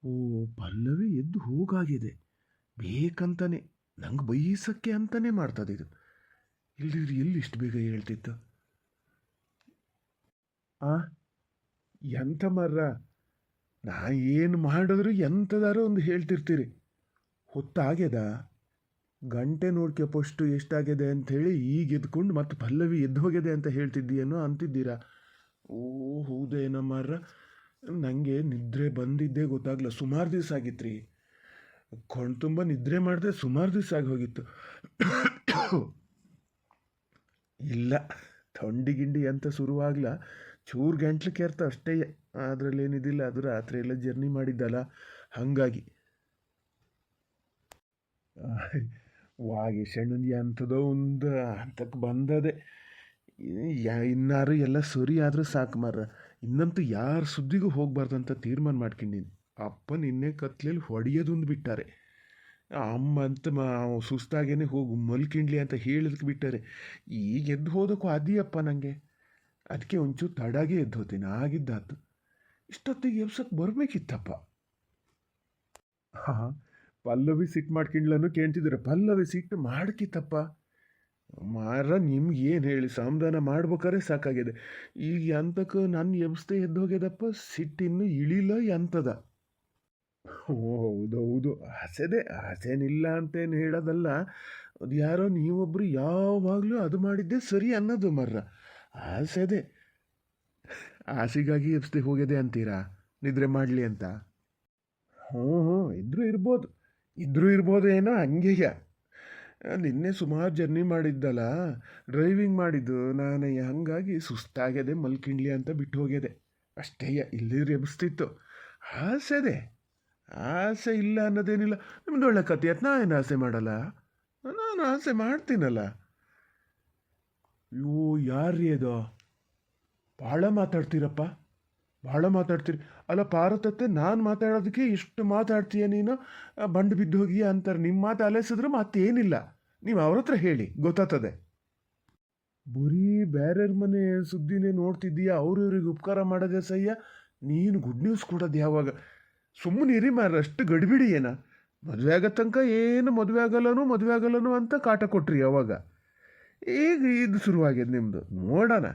ಓ, ಪಲ್ಲವಿ ಎದ್ದು ಹೋಗಾಗಿದೆ. ಬೇಕಂತಾನೆ ನಂಗೆ ಬೈಸಕ್ಕೆ ಅಂತಾನೆ ಮಾಡ್ತದೆ ಇದು. ಇಲ್ದಿದ್ರೆ ಎಲ್ಲಿ ಇಷ್ಟು ಬೇಗ ಹೇಳ್ತಿತ್ತು? ಆ ಎಂತ ಮರ್ರ, ನಾ ಏನು ಮಾಡಿದ್ರು ಎಂಥದಾರು ಒಂದು ಹೇಳ್ತಿರ್ತೀರಿ. ಹೊತ್ತಾಗ್ಯದ, ಗಂಟೆ ನೋಡ್ಕೆಪಷ್ಟು ಎಷ್ಟಾಗಿದೆ ಅಂಥೇಳಿ ಈಗ ಎದ್ಕೊಂಡು ಮತ್ತೆ ಪಲ್ಲವಿ ಎದ್ದು ಹೋಗಿದೆ ಅಂತ ಹೇಳ್ತಿದ್ದೀಯೇನೋ ಅಂತಿದ್ದೀರಾ. ಓ, ಹೌದೇನೋ ಮರ್ರ, ನನಗೆ ನಿದ್ರೆ ಬಂದಿದ್ದೇ ಗೊತ್ತಾಗ್ಲ. ಸುಮಾರು ದಿವಸ ಆಗಿತ್ತು ರೀ, ಕಣ್ ತುಂಬ ನಿದ್ರೆ ಮಾಡಿದೆ. ಸುಮಾರು ದಿವಸ ಆಗಿ ಹೋಗಿತ್ತು. ಇಲ್ಲ, ಥಂಡಿ ಗಿಂಡಿ ಅಂತ ಶುರುವಾಗ್ಲ ಚೂರು ಗಂಟ್ಲು ಕೇರ್ತ ಅಷ್ಟೇ. ಅದರಲ್ಲೇನಿದಿಲ್ಲ, ಅದು ರಾತ್ರಿ ಎಲ್ಲ ಜರ್ನಿ ಮಾಡಿದ್ದಲ್ಲ ಹಾಗಾಗಿ. ವಾಗೇಶಣ್ಣನ ಎಂಥದೋ ಒಂದು ಹಂತಕ್ಕೆ ಬಂದದೆ. ಇನ್ನಾರು ಎಲ್ಲ ಸರಿ ಆದರೂ ಸಾಕು ಮಾರ. ಇನ್ನಂತೂ ಯಾರ ಸುದ್ದಿಗೂ ಹೋಗ್ಬಾರ್ದಂತ ತೀರ್ಮಾನ ಮಾಡ್ಕೊಂಡೀನಿ. ಅಪ್ಪ ನಿನ್ನೆ ಕತ್ಲೇಲಿ ಹೊಡೆಯೋದೊಂದು ಬಿಟ್ಟಾರೆ. ಅಮ್ಮ ಅಂತ ಸುಸ್ತಾಗೇನೆ ಹೋಗು ಮಲ್ಕಿಂಡ್ಲಿ ಅಂತ ಹೇಳಿದಕ್ಕೆ ಬಿಟ್ಟಾರೆ. ಈಗ ಎದ್ದು ಹೋದಕ್ಕೂ ಅದಿಯಪ್ಪ ನನಗೆ. ಅದಕ್ಕೆ ಒಂಚೂರು ತಡಾಗೆ ಎದ್ದು ಹೋತೀನಿ, ಆಗಿದ್ದಾತು. ಇಷ್ಟೊತ್ತಿಗೆ ಎಬ್ಸಕ್ಕೆ ಬರಬೇಕಿತ್ತಪ್ಪ. ಹಾಂ, ಪಲ್ಲವಿ ಸಿಟ್ಟು ಮಾಡ್ಕೊಂಡ್ಲನ್ನು ಕೇಳ್ತಿದ್ದೀರ. ಪಲ್ಲವಿ ಸಿಟ್ಟು ಮಾಡ್ಕಿತ್ತಪ್ಪ ಮಾರ. ನಿಮ್ಗೆ ಏನು ಹೇಳಿ ಸಮಾಧಾನ ಮಾಡ್ಬೇಕಾರೆ ಸಾಕಾಗಿದೆ. ಈಗ ಎಂತಕ್ಕೆ ನನ್ನ ಎಬ್ಸ್ತೆ ಎದ್ದು ಹೋಗ್ಯದಪ್ಪ. ಸಿಟ್ಟಿನ್ನು ಇಳಿಲ್ಲ ಎಂತದ. ಓ, ಹೌದೌದು, ಹಸೆದೆ. ಹಸೇನಿಲ್ಲ ಅಂತೇನು ಹೇಳೋದಲ್ಲ. ಅದು ಯಾರೋ ನೀವೊಬ್ಬರು ಯಾವಾಗಲೂ ಅದು ಮಾಡಿದ್ದೆ ಸರಿ ಅನ್ನೋದು ಮರ್ರ. ಆಸೆದೆ. ಆಸೆಗಾಗಿ ಎಬ್ಸ್ದೆ ಹೋಗಿದೆ ಅಂತೀರಾ, ನಿದ್ರೆ ಮಾಡಲಿ ಅಂತ? ಹ್ಞೂ ಹ್ಞೂ, ಇದ್ರೂ ಇರ್ಬೋದು ಏನೋ ಹಂಗೆಯ. ನಿನ್ನೆ ಸುಮಾರು ಜರ್ನಿ ಮಾಡಿದ್ದಲ್ಲ, ಡ್ರೈವಿಂಗ್ ಮಾಡಿದ್ದು ನಾನು. ಹಾಗಾಗಿ ಸುಸ್ತಾಗ್ಯದೆ, ಮಲ್ಕಿಂಡ್ಲಿ ಅಂತ ಬಿಟ್ಟು ಹೋಗ್ಯದೆ ಅಷ್ಟೇ. ಇಲ್ಲಿದ್ರೆ ಎಬ್ಸ್ತಿತ್ತು. ಆಸೆದೆ, ಆಸೆ ಇಲ್ಲ ಅನ್ನೋದೇನಿಲ್ಲ. ನಿಮ್ದು ಒಳ್ಳೆ ಕತೆ ಆಯ್ತು. ನಾ ಏನು ಆಸೆ ಮಾಡಲ್ಲ, ನಾನು ಆಸೆ ಮಾಡ್ತೀನಲ್ಲ. ಅಯ್ಯೋ, ಯಾರ್ರೀ ಅದು? ಭಾಳ ಮಾತಾಡ್ತೀರಪ್ಪ, ಭಾಳ ಮಾತಾಡ್ತೀರಿ. ಅಲ್ಲ ಪಾರತತ್ತೆ, ನಾನು ಮಾತಾಡೋದಕ್ಕೆ ಇಷ್ಟು ಮಾತಾಡ್ತೀಯ ನೀನು? ಬಂಡು ಬಿದ್ದು ಹೋಗಿ ಅಂತಾರೆ. ನಿಮ್ಮ ಮಾತು ಅಲೆಸಿದ್ರೆ ಮತ್ತೇನಿಲ್ಲ. ನೀವು ಅವ್ರ ಹತ್ರ ಹೇಳಿ, ಗೊತ್ತಾಗ್ತದೆ. ಬರೀ ಬೇರೆಯವ್ರ ಮನೆ ಸುದ್ದಿನೇ ನೋಡ್ತಿದ್ದೀಯ, ಅವ್ರವ್ರಿಗೆ ಉಪಕಾರ ಮಾಡೋದೇ ಸಹ್ಯ. ನೀನು ಗುಡ್ ನ್ಯೂಸ್ ಕೊಡೋದು ಯಾವಾಗ? ಸುಮ್ಮನೆ ಇರಿ ಮಾರ, ಅಷ್ಟು ಗಡಿಬಿಡಿ ಏನ? ಮದುವೆ ಆಗೋ ತನಕ ಏನು ಮದುವೆ ಆಗಲ್ಲನು ಅಂತ ಕಾಟ ಕೊಟ್ರಿ ಅವಾಗ. ಈಗ ಇದು ಶುರುವಾಗ್ಯದ ನಿಮ್ಮದು, ನೋಡೋಣ.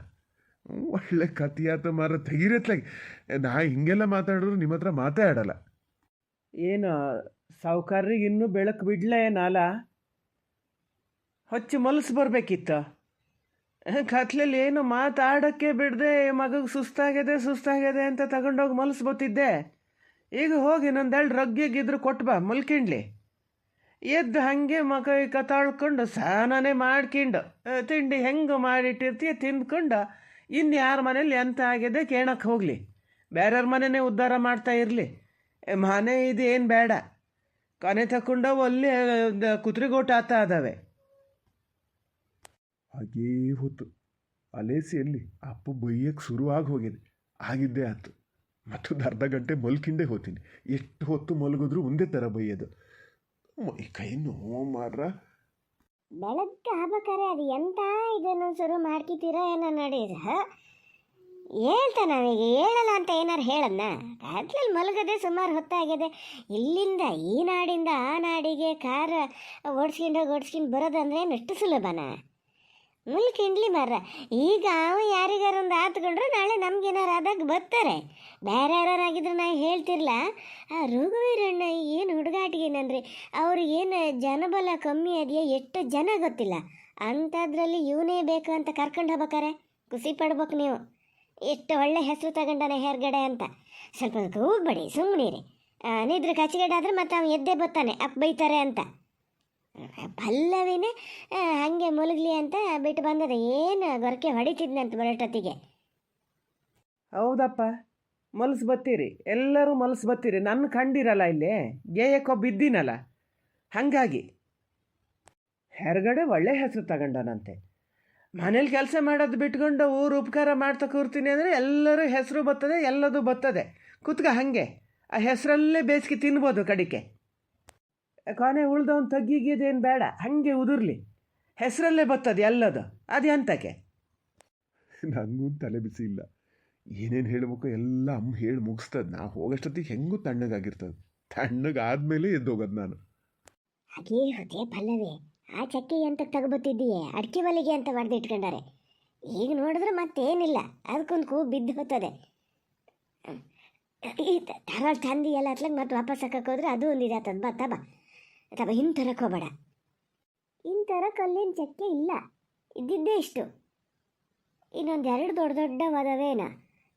ಒಳ್ಳೆ ಕತಿಯಾತ ಮಾರ, ತೆಗಿರತ್ಲಾಗಿ. ನಾ ಹಿಂಗೆಲ್ಲ ಮಾತಾಡಿದ್ರು ನಿಮ್ಮ ಹತ್ರ ಮಾತಾಡಲ್ಲ. ಏನು ಸಾವುಕಾರ್ರಿಗೆ ಇನ್ನೂ ಬೆಳಕು ಬಿಡ್ಲೇ ನಾಲ? ಹೊಚ್ಚಿ ಮಲಸು ಬರಬೇಕಿತ್ತು. ಕತ್ಲಲ್ಲಿ ಏನು ಮಾತಾಡೋಕ್ಕೆ ಬಿಡದೆ ಮಗಗೆ ಸುಸ್ತಾಗಿದೆ ಅಂತ ತಗೊಂಡೋಗಿ ಮಲಸ್ಬೋತಿದ್ದೆ. ಈಗ ಹೋಗಿ ನಂದೆರಡು ರಗ್ಗಿಗಿದ್ರು ಕೊಟ್ಟು ಬಾ, ಮಲ್ಕಿಂಡ್ಲಿ. ಎದ್ದು ಹಾಗೆ ಮಗ ಕತಾಳ್ಕೊಂಡು ಸ್ನಾನನೇ ಮಾಡ್ಕೊಂಡು ತಿಂಡಿ ಹೆಂಗೆ ಮಾಡಿಟ್ಟಿರ್ತೀಯ ತಿಂದ್ಕೊಂಡು ಇನ್ಯಾರ ಮನೇಲಿ ಎಂತ ಆಗಿದೆ ಕೇಳಕ್ಕೆ ಹೋಗಲಿ. ಬೇರೆಯವ್ರ ಮನೆಯೇ ಉದ್ಧಾರ ಮಾಡ್ತಾ ಇರಲಿ. ಮನೆ ಇದು ಏನು ಬೇಡ. ಕೊನೆ ತಗೊಂಡವು ಅಲ್ಲಿ ಕುತ್ರಿಗೋಟ ಆತ ಅದಾವೆ. ಹಾಗೇ ಹೊತ್ತು ಅಲೇಸಿಯಲ್ಲಿ ಅಪ್ಪ ಬೈಯಕ್ಕೆ ಶುರುವಾಗಿ ಹೋಗಿದೆ. ಆಗಿದ್ದೇ ಆಯ್ತು. ಮತ್ತೊಂದು ಅರ್ಧ ಗಂಟೆ ಮಲ್ಕಿಂಡೇ ಹೋಗ್ತೀನಿ. ಎಷ್ಟು ಹೊತ್ತು ಮಲಗಿದ್ರು ಒಂದೇ ಥರ ಬೈಯೋದು. ಈ ಕೈ ನೋವು ಮಾರ. ಬೆಳಗ್ಗೆ ಆಗ್ಬೇಕಾರೆ ಅದು ಎಂತ ಇದನ್ನು ಶುರು ಮಾಡ್ಕಿತೀರ ಏನೋ ನೋಡಿ. ಹೇಳ್ತಾ ನಾವೀಗ ಹೇಳಲ್ಲ ಅಂತ ಏನಾರು ಹೇಳದ್ನ? ಕತ್ಲಲ್ಲಿ ಮಲಗದೆ ಸುಮಾರು ಹೊತ್ತಾಗಿದೆ. ಇಲ್ಲಿಂದ ಈ ನಾಡಿಂದ ಆ ನಾಡಿಗೆ ಕಾರ್ ಓಡಿಸ್ಕೊಂಡು ಬರೋದಂದ್ರೆ ಏನು ಎಷ್ಟು ಸುಲಭನ? ಮುಲ್ಕಿಂಡ್ಲಿ ಮರ. ಈಗ ಅವ ಯಾರಿಗಾರೊಂದು ಆತ್ಕೊಂಡ್ರೆ ನಾಳೆ ನಮ್ಗೇನಾರು ಆದಾಗ ಬರ್ತಾರೆ. ಬೇರೆ ಯಾರಾಗಿದ್ರೆ ನಾ ಹೇಳ್ತಿರ್ಲ. ಆ ರಘುವೀರಣ್ಣ ಏನು ಹುಡುಗಾಟಿಗೇನಂದ್ರೆ ಅವ್ರಿಗೇನು ಜನಬಲ ಕಮ್ಮಿ ಅದೆಯಾ, ಎಷ್ಟು ಜನ ಗೊತ್ತಿಲ್ಲ. ಅಂಥದ್ರಲ್ಲಿ ಇವನೇ ಬೇಕು ಅಂತ ಕರ್ಕೊಂಡು ಹೋಗ್ಬೇಕಾರೆ ಖುಷಿ ಪಡ್ಬೇಕು ನೀವು. ಎಷ್ಟು ಒಳ್ಳೆ ಹೆಸರು ತಗೊಂಡಾನೆ ಹೆರ್ಗಡೆ ಅಂತ. ಸ್ವಲ್ಪ ಹೋಗ್ಬೇಡಿ, ಸುಮ್ಮನಿರಿ. ನಿದ್ರೆ ಕಚ್ಚಿಗಡೆ ಆದರೆ ಮತ್ತೆ ಅವ್ನು ಎದ್ದೇ ಬರ್ತಾನೆ, ಅಪ್ಪ ಬೈತಾರೆ ಅಂತ. ಪಲ್ಲವಿನೇ ಹಾಗೆ ಮುಳುಗ್ಲಿ ಅಂತ ಬಿಟ್ಟು ಬಂದದ. ಏನು ಗೊರಕೆ ಹೊಡಿತಿದ್ನಂತ ಬರೋಟೊತ್ತಿಗೆ. ಹೌದಪ್ಪ, ಮಲಸು ಬತ್ತೀರಿ, ಎಲ್ಲರೂ ಮಲಸು ಬತ್ತೀರಿ. ನನ್ನ ಕಂಡಿರಲ್ಲ ಇಲ್ಲಿ, ಗೇಯಕ್ಕೊ ಬಿದ್ದೀನಲ್ಲ. ಹಾಗಾಗಿ ಹೆರ್ಗಡೆ ಒಳ್ಳೆ ಹೆಸರು ತಗೊಂಡನಂತೆ. ಮನೇಲಿ ಕೆಲಸ ಮಾಡೋದು ಬಿಟ್ಕೊಂಡು ಊರು ಉಪಕಾರ ಮಾಡ್ತಾ ಕೂರ್ತೀನಿ ಅಂದರೆ ಎಲ್ಲರೂ ಹೆಸರು ಬರ್ತದೆ, ಎಲ್ಲದೂ ಬರ್ತದೆ. ಕುತ್ಕ ಹಾಗೆ ಆ ಹೆಸರಲ್ಲೇ ಬೇಸಿಗೆ ತಿನ್ಬೋದು ಕಡಿಕೆ. ಕೊನೆ ಉಳ್ದವನು ತಗ್ಗಿಗಿದೇನು ಬೇಡ, ಹಾಗೆ ಉದುರ್ಲಿ. ಹೆಸರಲ್ಲೇ ಬರ್ತದೆ ಎಲ್ಲದು. ಅದು ಎಂತಕ್ಕೆ? ನನಗೂ ತಲೆ ಬಿಸಿ ಇಲ್ಲ. ಏನೇನು ಹೇಳ್ಬೇಕು ಎಲ್ಲ ಅಮ್ಮ ಹೇಳಿ ಮುಗಿಸ್ತದೆ. ನಾ ಹೋಗೋಷ್ಟೊತ್ತಿಗೆ ಹೆಂಗೂ ತಣ್ಣಗಾಗಿರ್ತದೆ. ತಣ್ಣಗಾದ್ಮೇಲೆ ಎದ್ದೋಗೋದು ನಾನು. ಹಾಗೇ ಹೊತ್ತೆ ಪಲ್ಲವಿ, ಆ ಚಕ್ಕೆ ಅಂತ ತಗೋಬತ್ತಿದ್ದೀಯೇ ಅಡಿಕೆ ಒಲೆಗೆ ಅಂತ ಹೊಡೆದು ಇಟ್ಕೊಂಡಾರೆ. ಈಗ ನೋಡಿದ್ರೆ ಮತ್ತೇನಿಲ್ಲ, ಅದಕ್ಕೊಂದು ಕೂಗು ಬಿದ್ದು ಹೋಗ್ತದೆ. ಈ ತರಲ್ ತಂದಿ ಎಲ್ಲ ಹತ್ಲಾಗ ಮತ್ತೆ ವಾಪಸ್ ಹಾಕಕ್ಕೆ ಹೋದ್ರೆ ಅದು ಒಂದು ಇದಾಗ್ತದೆ. ಬಾ ತಬ ತಬ ಇನ್ನು ತರಕ್ಕೆ ಹೋಗಬೇಡ. ಇನ್ನು ತರಕ್ಕೆ ಅಲ್ಲೇನು ಚಕ್ಕೆ ಇಲ್ಲ, ಇದ್ದಿದ್ದೇ ಇಷ್ಟು. ಇನ್ನೊಂದು 2 ದೊಡ್ಡ ದೊಡ್ಡವಾದವೇನ,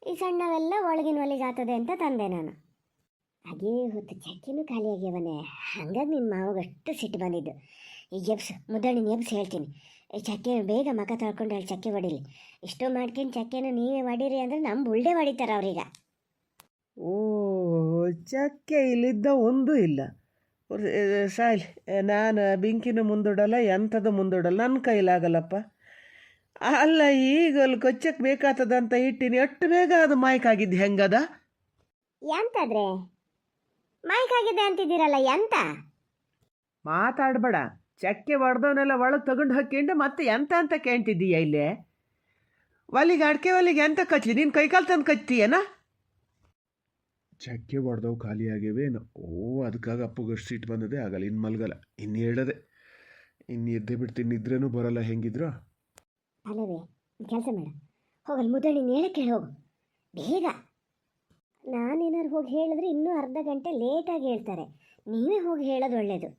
ಈ ಸಣ್ಣವೆಲ್ಲ ಒಳಗಿನ ಒಲೆಗೆ ಆಗ್ತದೆ ಅಂತ ತಂದೆ ನಾನು. ಹಾಗೇ ಹೊತ್ತು ಚಕ್ಕಿನೂ ಖಾಲಿ ಆಗ್ಯವನೇ. ಹಂಗಾಗಿ ನಿಮ್ಮ ಮಾವಗಷ್ಟು ಸಿಟ್ಟು ಬಂದಿದ್ದು. ಈಗ ಎಬ್ಸು ಮುದ್ದಣ್ಣಿನ ಎಬ್ಸು ಹೇಳ್ತೀನಿ. ಈ ಚಕ್ಕೆ ಬೇಗ ಮಕ ತೊಳ್ಕೊಂಡು ಹೇಳಿ ಚಕ್ಕೆ ಹೊಡೀಲಿ. ಇಷ್ಟು ಮಾಡ್ಕೊಂಡು ಚಕ್ಕೆನ ನೀವೇ ಹೊಡೀರಿ ಅಂದರೆ ನಮ್ಮ ಬುಲ್ಡೆ ಹೊಡಿತಾರೆ ಅವ್ರೀಗ. ಓ, ಚಕ್ಕೆ ಇಲ್ಲಿದ್ದ ಒಂದೂ ಇಲ್ಲ. ಸಾಯ್ಲಿ, ನಾನು ಬೆಂಕಿನೂ ಮುಂದೂಡಲ್ಲ, ಎಂಥದ್ದು ಮುಂದೂಡಲ್ಲ, ನನ್ನ ಕೈಲಾಗಲ್ಲಪ್ಪ. ಅಲ್ಲ, ಈಗ ಅಲ್ಲಿ ಕೊಚ್ಚಕ್ಕೆ ಬೇಕಾಗ್ತದಂತ ಇಟ್ಟಿನಿ, ಅಷ್ಟು ಬೇಗ ಅದು ಮಾಯ್ಕಾಗಿದ್ದು ಹೆಂಗದ? ಎಂತಾದ್ರೆ ಮೈಕಾಗಿದೆ ಅಂತಿದ್ದೀರಲ್ಲ, ಎಂತ ಮಾತಾಡಬೇಡ. ಚಕ್ಕೆ ಹೊಡೆದವನ್ನೆಲ್ಲ ಒಳಗೆ ತಗೊಂಡು ಹಾಕ್ಕೊಂಡು ಮತ್ತೆ ಎಂತ ಅಂತ ಕೇಳ್ತಿದ್ದೀಯ ಇಲ್ಲೇ? ಒಲಿಗೆ ಅಡಿಕೆ ಒಲಿಗೆ ಎಂತ ಕಚ್ಚಲಿ? ನೀನು ಕೈಕಾಲು ತಂದು ಕಚ್ತೀಯನ? ಚಕ್ಕೆ ಹೊಡೆದವು ಖಾಲಿ ಆಗ್ಯಾವೇನು? ಓ, ಅದಕ್ಕಾಗ ಅಪ್ಪಗಷ್ಟು ಸಿಟ್ಟು ಬಂದದೆ. ಆಗಲ್ಲ, ಇನ್ನು ಮಲ್ಗಲ್ಲ, ಇನ್ನು ಹೇಳದೆ, ಇನ್ನು ಎದ್ದೆ ಬಿಡ್ತೀನಿ. ನಿದ್ರೇನೂ ಬರೋಲ್ಲ ಹೆಂಗಿದ್ರು. ಅಲ್ಲವೇ ಕೆಲಸ ಮಾಡ, ಹೋಗಲ್ಲ ಮುದ್ದಣ್ಣಿನ ಹೇಳಕ್ಕೆ ಹೋಗು ಬೇಗ. ನಾನೇನಾರು ಹೋಗಿ ಹೇಳಿದ್ರೆ ಇನ್ನೂ ಅರ್ಧ ಗಂಟೆ ಲೇಟಾಗಿ ಹೇಳ್ತಾರೆ. ನೀವೇ ಹೋಗಿ ಹೇಳೋದು ಒಳ್ಳೇದು.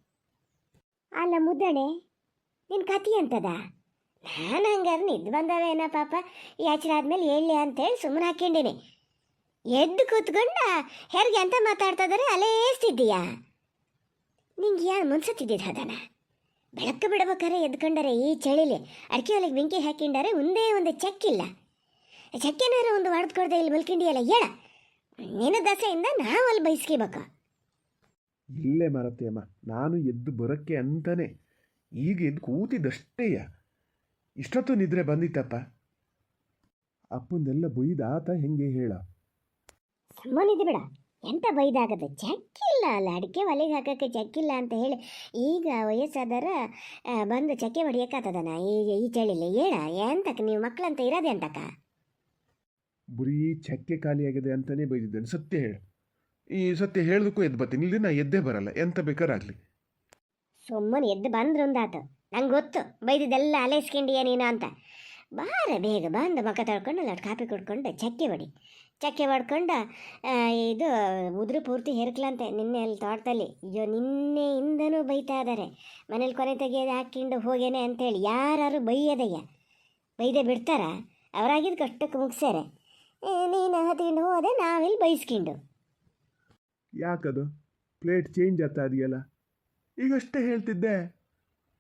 ಅಲ್ಲ ಮುದ್ದಣೆ, ನಿನ್ನ ಕತಿ ಅಂತದ? ನಾನು ಹಂಗಾರೆ ನಿದ್ದು ಬಂದವೇನ ಪಾಪ, ಯಾಚನೆ ಆದ್ಮೇಲೆ ಹೇಳಿ ಅಂತೇಳಿ ಸುಮ್ಮನೆ ಹಾಕ್ಯಂಡೀನಿ. ಎದ್ದು ಕೂತ್ಕೊಂಡ ಹೆರಿಗೆ ಅಂತ ಮಾತಾಡ್ತಿದ್ದಾರೆ, ಅಲೇಸ್ತಿದ್ದೀಯಾ? ನಿಂಗೆ ಯಾರು ಮುನ್ಸತ್ತಿದ್ದಿದ್ದು ಅದನ? ಬೆಳಕು ಬಿಡ್ಬೇಕಾರೆ ಎದ್ಕೊಂಡರೆ ಈ ಚಳಿಲಿ ಅಡಿಕೆ ಒಲೆಗೆ ಬೆಂಕಿ ಹಾಕಿಂಡರೆ ಒಂದೇ ಒಂದು ಚೆಕ್ಕಿಲ್ಲ. ಚೆಕ್ಕೆನಾರು ಒಂದು ಹೊಡೆದು ಕೊಡದೆ ಇಲ್ಲಿ ಮಲ್ಕೊಂಡಿಯಲ್ಲ, ಹೇಳ. ನಿನ್ನ ದಸೆಯಿಂದ ನಾವು ಅಲ್ಲಿ ಬಯಸ್ಕೋಬೇಕು. ಇಲ್ಲೇ ಮರತೆಯಮ್ಮ, ನಾನು ಎದ್ದು ಬರೋಕ್ಕೆ ಅಂತಾನೆ ಈಗ ಎದ್ದು ಕೂತಿದ್ದಷ್ಟೇಯ. ಇಷ್ಟೊತ್ತು ನಿದ್ರೆ ಬಂದಿತ್ತಪ್ಪ. ಅಪ್ಪಂದೆಲ್ಲ ಬೈದಾತ ಹೆಂಗೆ ಹೇಳ? ಸಮ್ಮನಿದೆ ಬಿಡ, ಎಂತ ಬೈದಾಗದೆ? ಚಕ್ಕಿಲ್ಲ ಅಲ್ಲ, ಅಡಿಕೆ ಒಲೆಗೆ ಹಾಕೋಕ್ಕೆ ಚಕ್ಕಿಲ್ಲ ಅಂತ ಹೇಳಿ ಈಗ ವಯಸ್ಸಾದರ ಬಂದು ಚಕ್ಕೆ ಹೊಡಿಯೋಕ್ಕಾಗ್ತದನ ಈ ಚಳಿಲಿ? ಹೇಳ, ಎಂತಕ್ಕೆ ನೀವು ಮಕ್ಕಳಂತ ಇರೋದೆ ಅಂತಕ್ಕ? ಬರೀ ಚಕ್ಕೆ ಖಾಲಿ ಆಗಿದೆ ಅಂತಲೇ ಬೈದಿದ್ದೇನೆ. ಸತ್ಯ ಹೇಳು. ಈ ಸತ್ಯ ಹೇಳೋದಕ್ಕೂ ಎದ್ದು ಬರ್ತೀನಿ, ಇಲ್ಲಿ ನಾ ಎದ್ದೇ ಬರಲ್ಲ, ಎಂತ ಬೇಕಾರಾಗಲಿ. ಸುಮ್ಮನೆ ಎದ್ದು ಬಂದ್ರೊಂದಾತು, ನಂಗೆ ಗೊತ್ತು ಬೈದಿದ್ದೆಲ್ಲ ಅಲೈಸ್ಕೊಂಡಿಯ ನೀನು ಅಂತ. ಬಾರ ಬೇಗ ಬಂದು ಮಕ್ಕ ತೊಳ್ಕೊಂಡು ಅಲ್ಲ ಕಾಪಿ ಕುಡ್ಕೊಂಡು ಚಕ್ಕೆ ಹೊಡಿ. ಚಕ್ಕೆ ಹೊಡ್ಕೊಂಡು ಇದು ಉದುರು ಪೂರ್ತಿ ಹೆರ್ಕ್ಲಂತೆ ನಿನ್ನೆ ಅಲ್ಲಿ ತೋಟದಲ್ಲಿ. ಅಯ್ಯೋ, ನಿನ್ನೆಯಿಂದನೂ ಬೈತಾ ಇದ್ದಾರೆ, ಮನೇಲಿ ಕೊನೆ ತೆಗೆಯೋದು ಹಾಕ್ಕೊಂಡು ಹೋಗೇನೆ ಅಂತೇಳಿ. ಯಾರು ಬೈಯದಯ್ಯ, ಬೈದೆ ಬಿಡ್ತಾರ? ಅವರಾಗಿದ್ದು ಕಷ್ಟಕ್ಕೆ ಮುಗಿಸ್ಯಾರೆ. ನೀನು ಹತ್ಕೊಂಡು ಹೋದೆ, ನಾವಿಲ್ಲಿ ಬೈಸ್ಕೊಂಡು. ಯಾಕದು ಪ್ಲೇಟ್ ಚೇಂಜ್ ಆಗ್ತಾ ಇದೆಯಲ್ಲ? ಈಗಷ್ಟೇ ಹೇಳ್ತಿದ್ದೆ,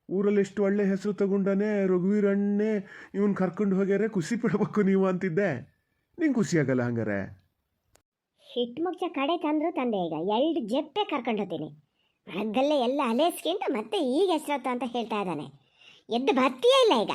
ಊರಲ್ಲಿ ಎಷ್ಟು ಒಳ್ಳೆ ಹೆಸರು ತಗೊಂಡಾನೆ ರಘುವೀರಣ್ಣೆ, ಇವನು ಕರ್ಕೊಂಡು ಹೋಗ್ಯಾರೆ, ಖುಷಿ ಪಡ್ಬೇಕು ನೀವು ಅಂತಿದ್ದೆ. ನಿಂಗೆ ಖುಷಿ ಆಗಲ್ಲ ಹಂಗಾರೆ? ಹಿಟ್ಟು ಮುಗ್ಚ ಕಡೆ ತಂದರು ತಂದೆ. ಈಗ 2 ಜೆಪ್ಪೆ ಕರ್ಕೊಂಡು ಹೋಗ್ತೀನಿ. ಮಗಲ್ಲೇ ಎಲ್ಲ ಅಲೇಸ್ಕೊಂಡು ಮತ್ತೆ ಈಗ ಹೆಸರತ್ತ ಅಂತ ಹೇಳ್ತಾ ಇದ್ದಾನೆ. ಎದ್ದು ಬರ್ತೀಯೇ ಇಲ್ಲ ಈಗ?